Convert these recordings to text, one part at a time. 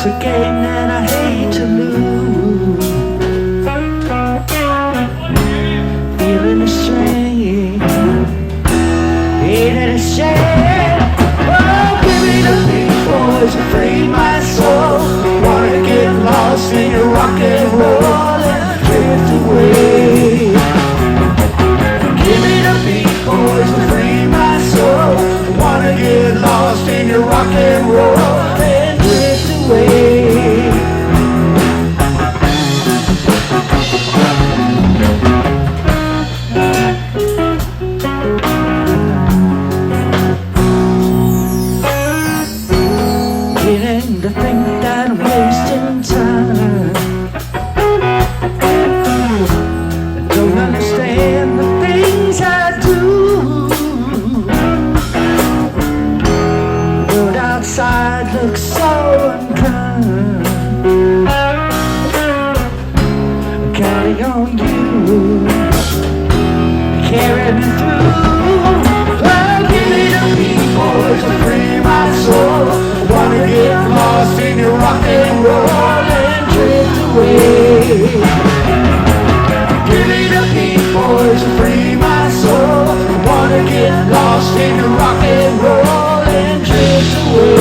It's a game that I hate to lose. Feeling ashamed, ain't it a shame? Oh, give me the big boys and free my soul. Wanna get lost in your rock and roll and drift away. Give me the big boys and free my soul. Wanna get lost in your rock and roll and drift away. Beginning to think that I'm wasting time. I don't understand the things I do. The world outside looks so unkind. I'm counting on you to carry me through. Oh, give me the beat, boys, to free my soul. Wanna get lost in your rock and roll and drift away. Give me the beat, boys, to free my soul. Wanna get lost in your rock and roll and drift away.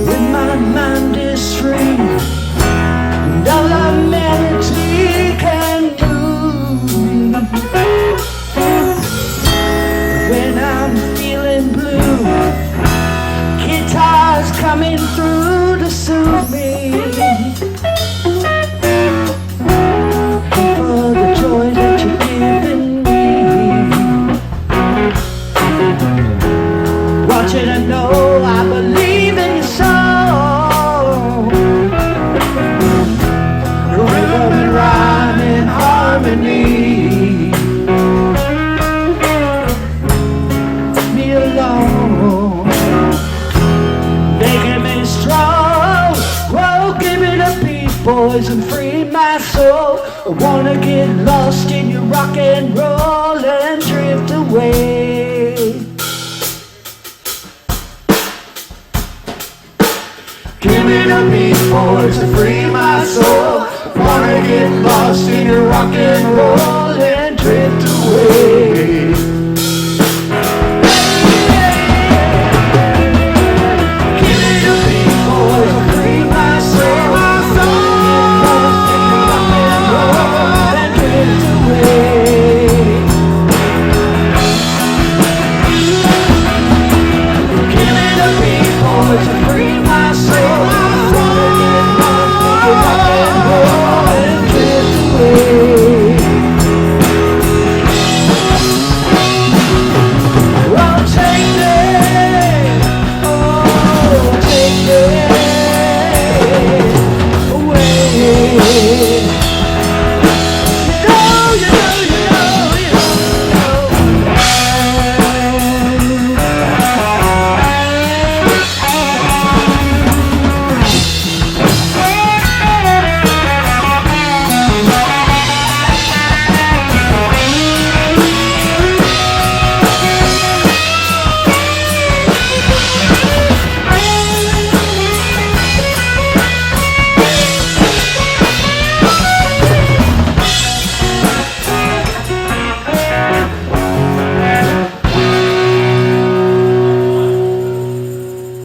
When my mind is free and all our melody can move. When I'm feeling blue, guitar's coming through to soothe me. For the joy that you're giving me. Want you to know I believe in your soul. Rhythm and rhyme in harmony. Me alone, making me strong. Whoa, give me the beat, boys, and free my soul. I wanna get lost in your rock and roll and drift away. Give me the beat, boys, and free my soul. Wanna get lost in your rock and roll and drift away.